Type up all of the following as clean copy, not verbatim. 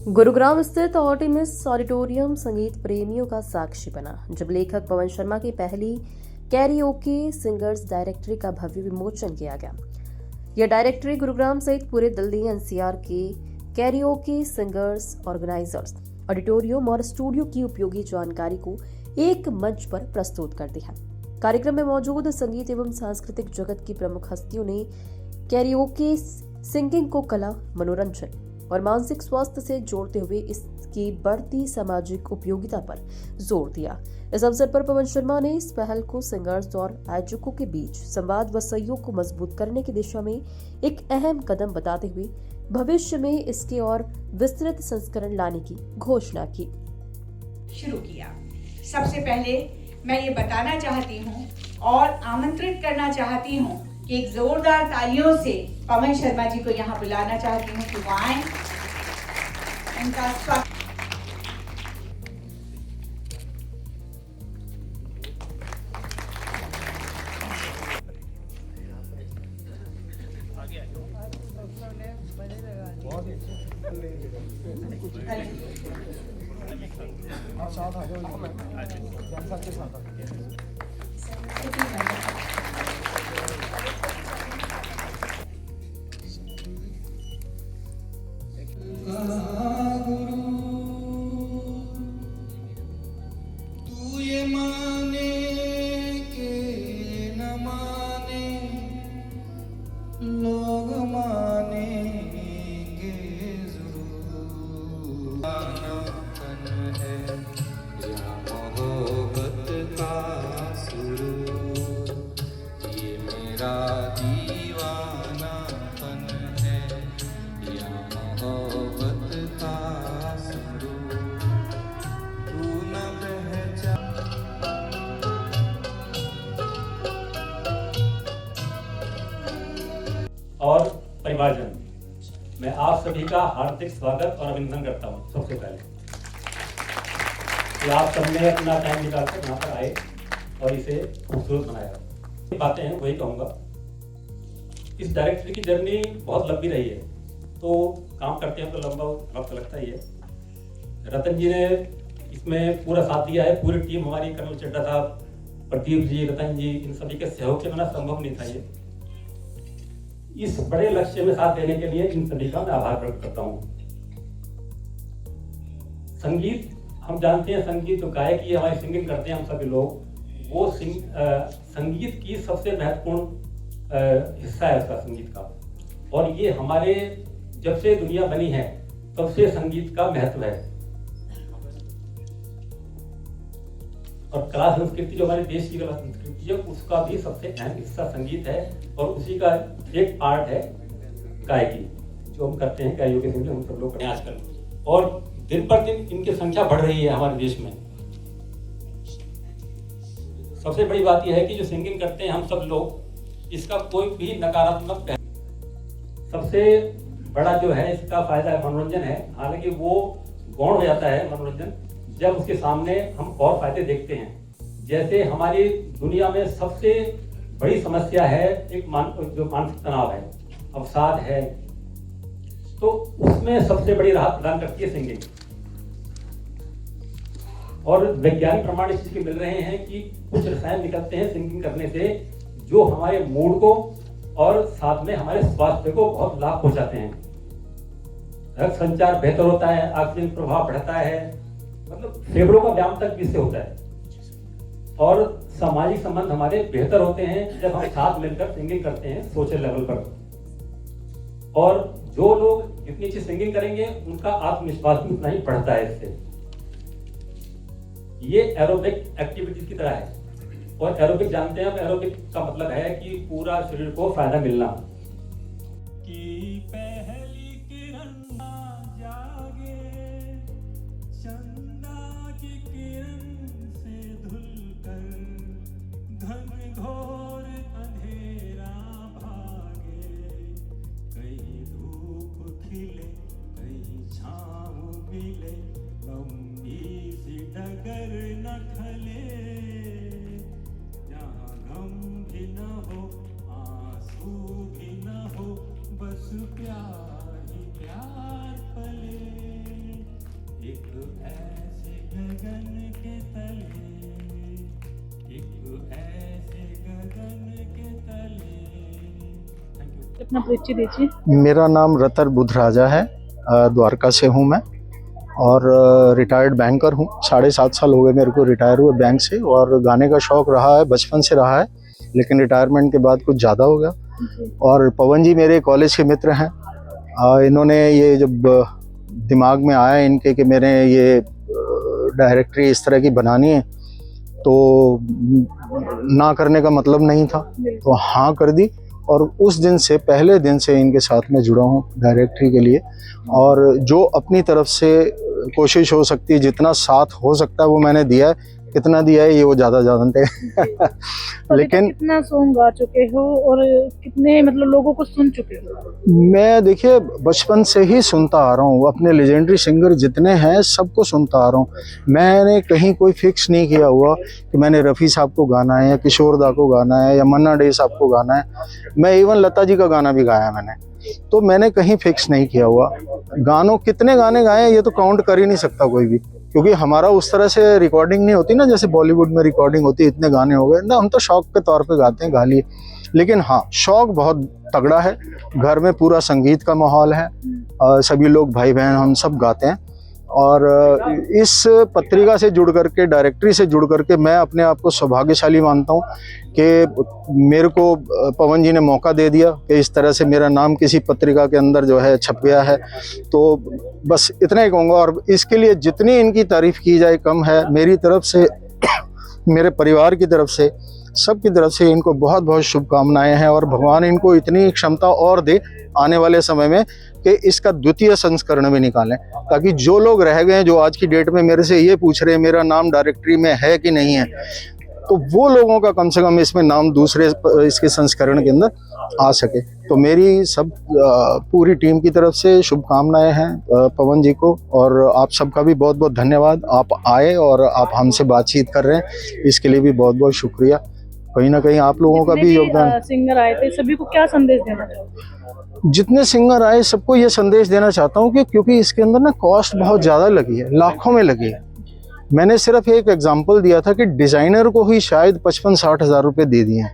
गुरुग्राम स्थित Artemis auditorium संगीत प्रेमियों का साक्षी बना जब लेखक पवन शर्मा की पहली कैरियोके सिंगर्स डायरेक्टरी का भव्य विमोचन किया गया। यह डायरेक्टरी गुरुग्राम सहित पूरे दिल्ली एनसीआर के कैरियोके सिंगर्स, ऑर्गेनाइजर्स, ऑडिटोरियम और स्टूडियो की उपयोगी जानकारी को एक मंच पर प्रस्तुत करती है। कार्यक्रम में मौजूद संगीत एवं सांस्कृतिक जगत की प्रमुख हस्तियों ने कैरियोके सिंगिंग को कला, मनोरंजन और मानसिक स्वास्थ्य से जोड़ते हुए इसकी बढ़ती सामाजिक उपयोगिता पर जोर दिया। इस अवसर पर पवन शर्मा ने इस पहल को सिंगर्स और आयोजकों के बीच संवाद व सहयोग को मजबूत करने की दिशा में एक अहम कदम बताते हुए भविष्य में इसके और विस्तृत संस्करण लाने की घोषणा की। शुरू किया। सबसे पहले मैं ये बताना चाहती हूँ और आमंत्रित करना चाहती हूँ कि एक जोरदार तालियों से पवन शर्मा जी को यहाँ बुलाना चाहती हूँ कि वो आए। उनका स्वागत। तू ये माने के न माने, लोग मानेंगे जरूर। आनापन है या मोहब्बत का सुरूर, ये मेरा दीवानापन है या मोहब्बत का सुरूर। तू न पहचान। और परिवारजन, मैं आप सभी का हार्दिक स्वागत और अभिनंदन करता हूँ। सबसे पहले कि आप सबने अपना टाइम निकालकर यहाँ पर आए और इसे खूबसूरत बनाया। बातें हैं वही कहूँगा। इस डायरेक्टरी की जर्नी बहुत लंबी रही है, तो काम करते हैं तो लंबा वक्त लगता ही है। रतन जी ने इसमें पूरा साथ दिया है। पूरी टीम हमारी, कर्नल चड्ढा साहब, प्रदीप जी, रतन जी, इन सभी के सहयोग के बिना संभव नहीं था ये। इस बड़े लक्ष्य में साथ देने के लिए इन सभी का मैं आभार प्रकट करता हूँ। संगीत, हम जानते हैं संगीत जो गायक की हमारी सिंगिंग करते हैं हम सभी लोग, वो संगीत की सबसे महत्वपूर्ण हिस्सा है उसका, संगीत का। और ये हमारे जब से दुनिया बनी है तब से संगीत का महत्व है। और कला संस्कृति जो हमारे देश की कला संस्कृति है उसका भी सबसे अहम हिस्सा संगीत है, और उसी का एक पार्ट है गायकी, जो हम करते हैं कैरियोके सिंगिंग हम सब लोग करते हैं आजकल। और दिन पर दिन इनकी संख्या बढ़ रही है हमारे देश में। सबसे बड़ी बात यह है कि जो सिंगिंग करते हैं हम सब लोग, इसका कोई भी नकारात्मक, सबसे बड़ा जो है इसका फायदा मनोरंजन है। हालांकि वो गौण हो जाता है मनोरंजन जब उसके सामने हम और फायदे देखते हैं। जैसे हमारी दुनिया में सबसे बड़ी समस्या है एक जो मानसिक तनाव है, अवसाद है, तो उसमें सबसे बड़ी राहत प्रदान करती है सिंगिंग। और वैज्ञानिक प्रमाण इस चीज के मिल रहे हैं कि कुछ रसायन निकलते हैं सिंगिंग करने से जो हमारे मूड को और साथ में हमारे स्वास्थ्य को बहुत लाभ पहुंचाते हैं। रक्त संचार बेहतर होता है, ऑक्सीजन प्रभाव बढ़ता है, मतलब फेफड़ों का व्यायाम तक इससे होता है। और सामाजिक संबंध हमारे बेहतर होते हैं जब हम साथ मिलकर सिंगिंग करते हैं सोशल लेवल पर। और जो लोग जितनी अच्छी सिंगिंग करेंगे उनका आत्मविश्वास भी उतना ही बढ़ता है इससे। ये एरोबिक एक्टिविटी की तरह है। और एरोबिक जानते हैं, एरोबिक का मतलब है कि पूरा शरीर को फायदा मिलना। की पहली किरण जागे, चंदा की किरण से धुलकर घन घोर अंधेरा भागे। कहीं धूप खिले, कहीं छाँव मिले, लंबी सी डगर न खले। जहाँ गम भी न हो, आंसू भी न हो, बस प्यार ही प्यार पले। गगन के तले, एक ऐसे गगन के तले। Thank you. अपना परिचय दीजिए। मेरा नाम रतर बुधराजा है, द्वारका से हूँ मैं और रिटायर्ड बैंकर हूँ। 7.5 साल हो गए मेरे को रिटायर हुए बैंक से, और गाने का शौक़ रहा है, बचपन से रहा है, लेकिन रिटायरमेंट के बाद कुछ ज़्यादा हो गया। और पवन जी मेरे कॉलेज के मित्र हैं। इन्होंने ये जब दिमाग में आया इनके कि मैंने ये डायरेक्टरी इस तरह की बनानी है, तो ना करने का मतलब नहीं था, तो हाँ कर दी। और उस दिन से, पहले दिन से इनके साथ में जुड़ा हूँ डायरेक्टरी के लिए, और जो अपनी तरफ से कोशिश हो सकती है, जितना साथ हो सकता है वो मैंने दिया है। कितना दिया है ये वो ज़्यादा जानते हैं। लेकिन कितना सॉन्ग गा चुके हो और कितने मतलब लोगों को सुन चुके हो? मैं देखिए बचपन से ही सुनता आ रहा हूँ, अपने लेजेंडरी सिंगर जितने हैं सबको सुनता आ रहा हूँ। मैंने कहीं कोई फिक्स नहीं किया हुआ कि मैंने रफ़ी साहब को गाना है या किशोर दा को गाना है या मन्ना डे साहब को गाना है। मैं इवन लता जी का गाना भी गाया मैंने, तो मैंने कहीं फिक्स नहीं किया हुआ। गानों कितने गाने गाए ये तो काउंट कर ही नहीं सकता कोई भी, क्योंकि हमारा उस तरह से रिकॉर्डिंग नहीं होती ना, जैसे बॉलीवुड में रिकॉर्डिंग होती है। इतने गाने हो गए ना, हम तो शौक के तौर पे गाते हैं, गा लिए। लेकिन हाँ, शौक बहुत तगड़ा है। घर में पूरा संगीत का माहौल है, सभी लोग भाई बहन हम सब गाते हैं। और इस पत्रिका से जुड़ करके, डायरेक्टरी से जुड़ करके मैं अपने आप को सौभाग्यशाली मानता हूँ कि मेरे को पवन जी ने मौका दे दिया कि इस तरह से मेरा नाम किसी पत्रिका के अंदर जो है छप गया है। तो बस इतना ही कहूँगा, और इसके लिए जितनी इनकी तारीफ़ की जाए कम है। मेरी तरफ से, मेरे परिवार की तरफ से, सबकी तरफ से इनको बहुत बहुत शुभकामनाएं हैं, और भगवान इनको इतनी क्षमता और दे आने वाले समय में कि इसका द्वितीय संस्करण भी निकालें, ताकि जो लोग रह गए हैं, जो आज की डेट में मेरे से ये पूछ रहे हैं मेरा नाम डायरेक्टरी में है कि नहीं है, तो वो लोगों का कम से कम इसमें नाम दूसरे इसके संस्करण के अंदर आ सके। तो मेरी सब पूरी टीम की तरफ से शुभकामनाएं हैं पवन जी को, और आप सबका भी बहुत बहुत धन्यवाद। आप आए और आप हमसे बातचीत कर रहे हैं, इसके लिए भी बहुत बहुत शुक्रिया। कहीं ना कहीं आप लोगों का भी योगदान। सिंगर आए थे, सभी को क्या संदेश देना चाहोगे? जितने सिंगर आए सबको ये संदेश देना चाहता हूँ कि क्योंकि इसके अंदर ना कॉस्ट बहुत ज़्यादा लगी है, लाखों में लगी है। मैंने सिर्फ एक एग्जांपल दिया था कि डिज़ाइनर को ही शायद 55-60 हज़ार रुपये दे दिए हैं,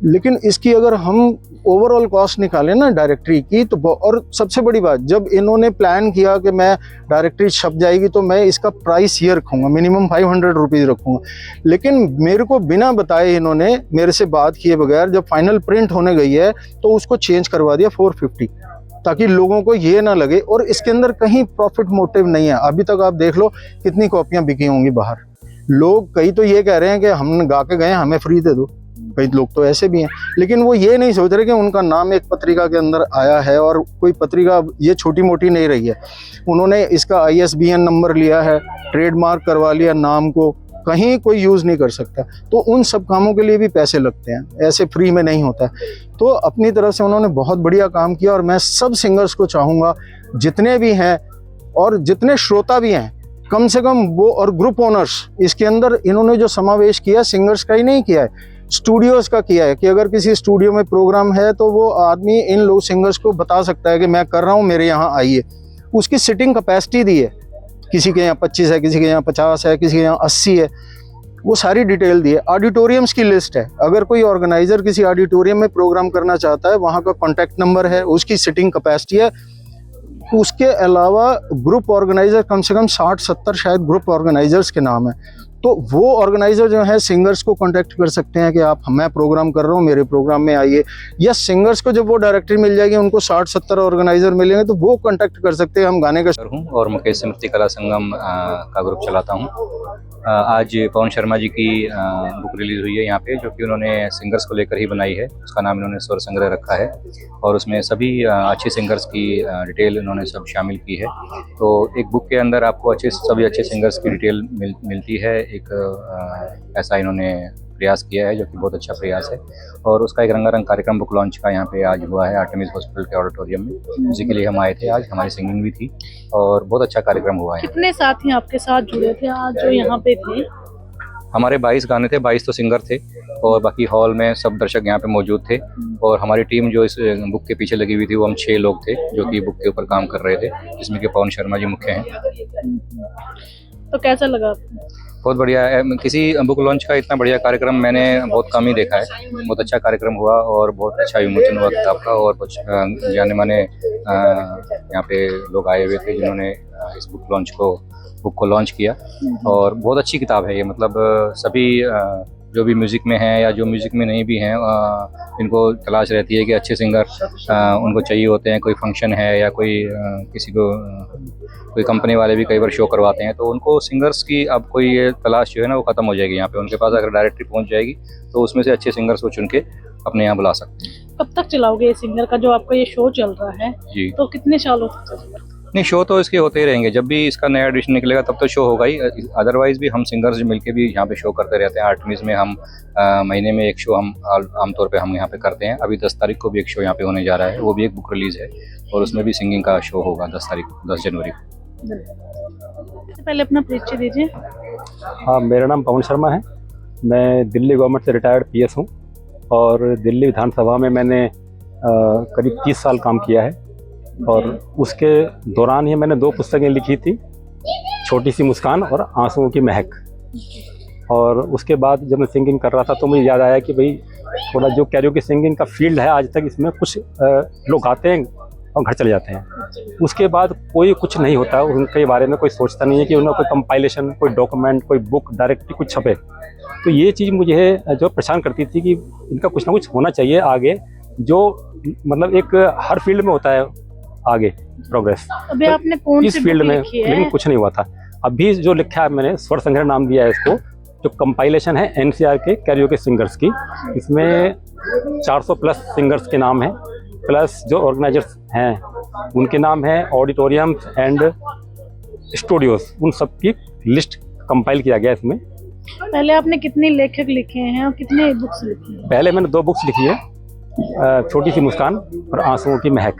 लेकिन इसकी अगर हम ओवरऑल कॉस्ट निकालें ना डायरेक्टरी की, तो और सबसे बड़ी बात, जब इन्होंने प्लान किया कि मैं डायरेक्टरी छप जाएगी तो मैं इसका प्राइस ये रखूँगा, मिनिमम 500 रुपीज़ रखूँगा, लेकिन मेरे को बिना बताए इन्होंने, मेरे से बात किए बगैर, जब फाइनल प्रिंट होने गई है तो उसको चेंज करवा दिया 450, ताकि लोगों को ये ना लगे। और इसके अंदर कहीं प्रॉफिट मोटिव नहीं है। अभी तक आप देख लो कितनी कॉपियाँ बिकी होंगी बाहर। लोग कई तो ये कह रहे हैं कि हम गा के गए, हमें फ्री दे दो, कई लोग तो ऐसे भी हैं, लेकिन वो ये नहीं सोच रहे कि उनका नाम एक पत्रिका के अंदर आया है, और कोई पत्रिका ये छोटी मोटी नहीं रही है। उन्होंने इसका ISBN नंबर लिया है, ट्रेडमार्क करवा लिया नाम को, कहीं कोई यूज़ नहीं कर सकता। तो उन सब कामों के लिए भी पैसे लगते हैं, ऐसे फ्री में नहीं होता है। तो अपनी तरफ से उन्होंने बहुत बढ़िया काम किया, और मैं सब सिंगर्स को चाहूँगा, जितने भी हैं और जितने श्रोता भी हैं, कम से कम वो, और ग्रुप ओनर्स, इसके अंदर इन्होंने जो समावेश किया सिंगर्स का ही नहीं किया है, स्टूडियोज़ का किया है, कि अगर किसी स्टूडियो में प्रोग्राम है तो वो आदमी इन लोग सिंगर्स को बता सकता है कि मैं कर रहा हूँ, मेरे यहाँ आइए। उसकी सिटिंग कैपेसिटी दी है, किसी के यहाँ 25 है, किसी के यहाँ 50 है, किसी के यहाँ 80 है, वो सारी डिटेल दी है। ऑडिटोरियम्स की लिस्ट है, अगर कोई ऑर्गेनाइजर किसी ऑडिटोरियम में प्रोग्राम करना चाहता है, वहाँ का कॉन्टैक्ट नंबर है, उसकी सिटिंग कैपेसिटी है। उसके अलावा ग्रुप ऑर्गेनाइजर कम से कम 60-70 शायद ग्रुप ऑर्गेनाइजर्स के नाम है, तो वो ऑर्गेनाइजर जो है सिंगर्स को कांटेक्ट कर सकते हैं कि आप, मैं प्रोग्राम कर रहा हूँ, मेरे प्रोग्राम में आइए। या सिंगर्स को जब वो डायरेक्टरी मिल जाएगी, उनको 60-70 ऑर्गेनाइजर मिलेंगे, तो वो कांटेक्ट कर सकते हैं। हम गाने का हूँ और मुकेश स्मृति कला संगम का ग्रुप चलाता हूँ। आज पवन शर्मा जी की बुक रिलीज़ हुई है यहाँ पे, जो कि उन्होंने सिंगर्स को लेकर ही बनाई है। उसका नाम इन्होंने स्वर संग्रह रखा है, और उसमें सभी अच्छे सिंगर्स की डिटेल इन्होंने सब शामिल की है। तो एक बुक के अंदर आपको सभी अच्छे सिंगर्स की डिटेल मिलती है। एक ऐसा इन्होंने प्रयास किया है, जो कि बहुत अच्छा प्रयास है। और उसका एक रंगारंग कार्यक्रम बुक लॉन्च का यहाँ पे आज हुआ है आर्टेमिस हॉस्पिटल के ऑडिटोरियम में। उसी के लिए हम आए थे आज, हमारी सिंगिंग भी थी और बहुत अच्छा कार्यक्रम हुआ है। कितने साथी आपके साथ जुड़े थे आज जो यहाँ पे थे? हमारे 22 गाने थे, 22 तो सिंगर थे, और बाकी हॉल में सब दर्शक यहाँ पे मौजूद थे। और हमारी टीम जो इस बुक के पीछे लगी हुई थी, वो हम 6 लोग थे जो कि बुक के ऊपर काम कर रहे थे, जिसमें कि पवन शर्मा जी मुख्य हैं। तो कैसा लगा आपको? बहुत बढ़िया है। किसी बुक लॉन्च का इतना बढ़िया कार्यक्रम मैंने बहुत कम ही देखा है। बहुत अच्छा कार्यक्रम हुआ और बहुत अच्छा विमोचन हुआ किताब का, और कुछ जाने माने यहाँ पे लोग आए हुए थे जिन्होंने इस बुक को लॉन्च किया। और बहुत अच्छी किताब है ये, मतलब सभी जो भी म्यूज़िक में हैं या जो म्यूज़िक में नहीं भी हैं, इनको तलाश रहती है कि अच्छे सिंगर उनको चाहिए होते हैं। कोई फंक्शन है या कोई किसी को कोई कंपनी वाले भी कई बार शो करवाते हैं, तो उनको सिंगर्स की अब कोई ये तलाश जो है ना वो ख़त्म हो जाएगी। यहाँ पे उनके पास अगर डायरेक्टरी पहुँच जाएगी तो उसमें से अच्छे सिंगर्स को चुन के अपने यहाँ बुला सकते हैं। कब तक चलाओगे ये सिंगर का जो आपका ये शो चल रहा है? जी, तो कितने सालों तक चलेगा? नहीं, शो तो इसके होते ही रहेंगे। जब भी इसका नया एडिशन निकलेगा तब तो शो होगा ही। अदरवाइज भी हम सिंगर्स मिलके भी यहाँ पे शो करते रहते हैं। आर्टमिस में हम महीने में एक शो हम आमतौर पे हम यहाँ पे करते हैं। अभी 10 तारीख को भी एक शो यहाँ पे होने जा रहा है, वो भी एक बुक रिलीज है और उसमें भी सिंगिंग का शो होगा 10 जनवरी को। सबसे पहले अपना परिचय दीजिए। हाँ, मेरा नाम पवन शर्मा है। मैं दिल्ली गवर्नमेंट से रिटायर्ड पीएस हूँ और दिल्ली विधानसभा में मैंने करीब 30 साल काम किया है। और उसके दौरान ही मैंने 2 पुस्तकें लिखी थी, छोटी सी मुस्कान और आंसुओं की महक। और उसके बाद जब मैं सिंगिंग कर रहा था तो मुझे याद आया कि भाई थोड़ा जो कैरियोके सिंगिंग का फील्ड है आज तक, इसमें कुछ लोग गाते हैं और घर चले जाते हैं। उसके बाद कोई कुछ नहीं होता, उनके बारे में कोई सोचता नहीं है कि उन्हें कोई कंपाइलेशन, कोई डॉक्यूमेंट, कोई बुक डायरेक्टली कुछ छपे। तो ये चीज़ मुझे जो परेशान करती थी कि इनका कुछ ना कुछ होना चाहिए आगे, जो मतलब एक हर फील्ड में होता है आगे प्रोग्रेस। अभी आपने कौन इस सी फील्ड बुक में लिखी है? लेकिन कुछ नहीं हुआ था। अभी जो लिखा है मैंने, स्वर संग्रह नाम दिया है इसको, जो कंपाइलेशन है एनसीआर के कैरियोके सिंगर्स की। इसमें 400 प्लस सिंगर्स के नाम हैं, प्लस जो ऑर्गेनाइजर्स हैं उनके नाम हैं, ऑडिटोरियम्स एंड स्टूडियोज, उन सब की लिस्ट कंपाइल किया गया इसमें। पहले आपने कितने लेखक लिखे हैं और कितने बुक्स लिखी हैं? पहले मैंने 2 बुक्स लिखी है, छोटी सी मुस्कान और आंसुओं की महक,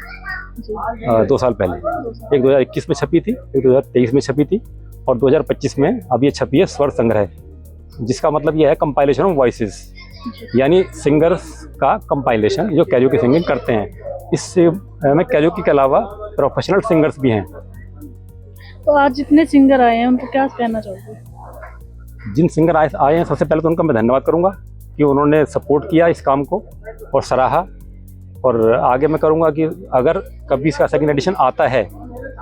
2 साल पहले। एक 2021 में छपी थी, एक 2023 में छपी थी और 2025 में अब ये छपी है स्वर संग्रह, जिसका मतलब ये है कंपाइलेशन ऑफ वॉइसेस, यानी सिंगर्स का कंपाइलेशन जो कैरियोके सिंगिंग करते हैं। इससे में कैरियोके के अलावा प्रोफेशनल सिंगर्स भी हैं। तो आज जितने सिंगर आए हैं उनको क्या कहना चाहोगे? जिन सिंगर आए हैं, सबसे पहले तो उनका मैं धन्यवाद करूंगा कि उन्होंने सपोर्ट किया इस काम को और सराहा। और आगे मैं करूंगा कि अगर कभी इसका सेकंड एडिशन आता है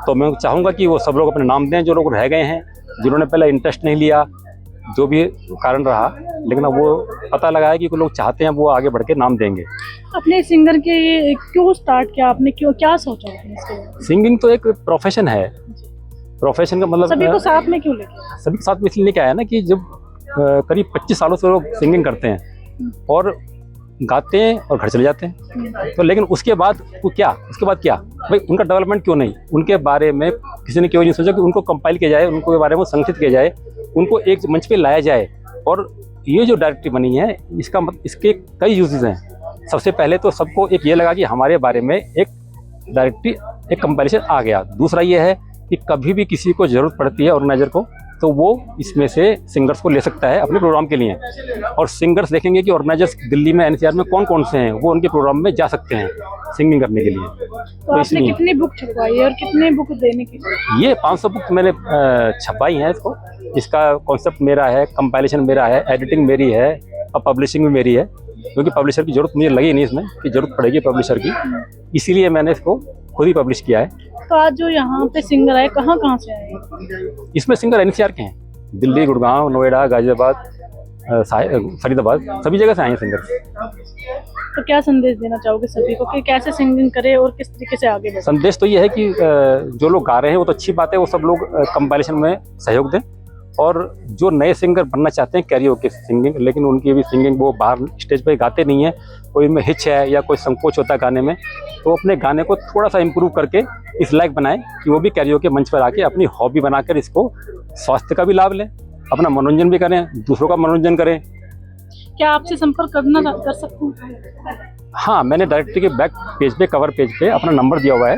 तो मैं चाहूँगा कि वो सब लोग अपने नाम दें, जो लोग रह गए हैं, जिन्होंने पहले इंटरेस्ट नहीं लिया, जो भी कारण रहा, लेकिन अब वो पता लगा है कि कुछ लोग चाहते हैं, वो आगे बढ़ के नाम देंगे। अपने सिंगर के ये क्यों स्टार्ट किया आपने, क्यों, क्या सोचा आपने इसके बारे में? सिंगिंग तो एक प्रोफेशन है। प्रोफेशन का मतलब सभी को साथ में क्यों लेके? सभी के साथ में इसलिए क्या है ना कि जब करीब 25 सालों से लोग सिंगिंग करते हैं और गाते हैं और घर चले जाते हैं, तो लेकिन उसके बाद उसके बाद क्या भाई, उनका डेवलपमेंट क्यों नहीं, उनके बारे में किसी ने क्यों नहीं सोचा कि उनको कंपाइल किया जाए, उनको के बारे में संगठित किया जाए, उनको एक मंच पे लाया जाए। और ये जो डायरेक्टरी बनी है, इसके कई यूजेस हैं। सबसे पहले तो सबको एक ये लगा कि हमारे बारे में एक डायरेक्टरी, एक कंपाइलेशन आ गया। दूसरा ये है कि कभी भी किसी को ज़रूरत पड़ती है ऑर्गेनाइजर को, तो वो इसमें से सिंगर्स को ले सकता है अपने प्रोग्राम के लिए। और सिंगर्स देखेंगे कि ऑर्गेनाइजर्स दिल्ली में एनसीआर में कौन कौन से हैं, वो उनके प्रोग्राम में जा सकते हैं सिंगिंग करने के लिए। तो आपने कितनी बुक छपवाई है और कितने बुक देने की? ये 500 बुक मैंने छपाई हैं इसको। इसका कॉन्सेप्ट मेरा है, कंपाइलेशन मेरा है, एडिटिंग मेरी है और पब्लिशिंग भी मेरी है, क्योंकि पब्लिशर की ज़रूरत मुझे लगी नहीं इसमें कि ज़रूरत पड़ेगी पब्लिशर की, इसीलिए मैंने इसको खुद ही पब्लिश किया है। तो आज जो यहाँ पे सिंगर आए, कहाँ से आए? इसमें सिंगर एनसीआर के हैं, दिल्ली, गुड़गांव, नोएडा, गाजियाबाद, फरीदाबाद, सभी जगह से आए हैं सिंगर। तो क्या संदेश देना चाहोगे सभी को कि कैसे सिंगिंग करें और किस तरीके से आगे बढ़े? संदेश तो ये है कि जो लोग गा रहे हैं वो तो अच्छी बात है, वो सब लोग कंपाइलेशन में सहयोग दें। और जो नए सिंगर बनना चाहते हैं कैरियोके सिंगिंग, लेकिन उनकी भी सिंगिंग वो बाहर स्टेज पे गाते नहीं है, कोई में हिच है या कोई संकोच होता है गाने में, तो अपने गाने को थोड़ा सा इम्प्रूव करके इस लायक बनाएं कि वो भी कैरियोके मंच पर आके अपनी हॉबी बनाकर इसको स्वास्थ्य का भी लाभ लें, अपना मनोरंजन भी करें, दूसरों का मनोरंजन करें। क्या आपसे संपर्क कर सकते हैं? हाँ, मैंने डायरेक्टरी के बैक पेज पे, कवर पेज पे अपना नंबर दिया हुआ है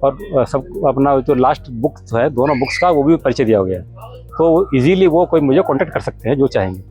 और सब अपना जो लास्ट बुक्स है, दोनों बुक्स का वो भी परिचय दिया गया है, तो इजीली वो कोई मुझे कांटेक्ट कर सकते हैं जो चाहेंगे।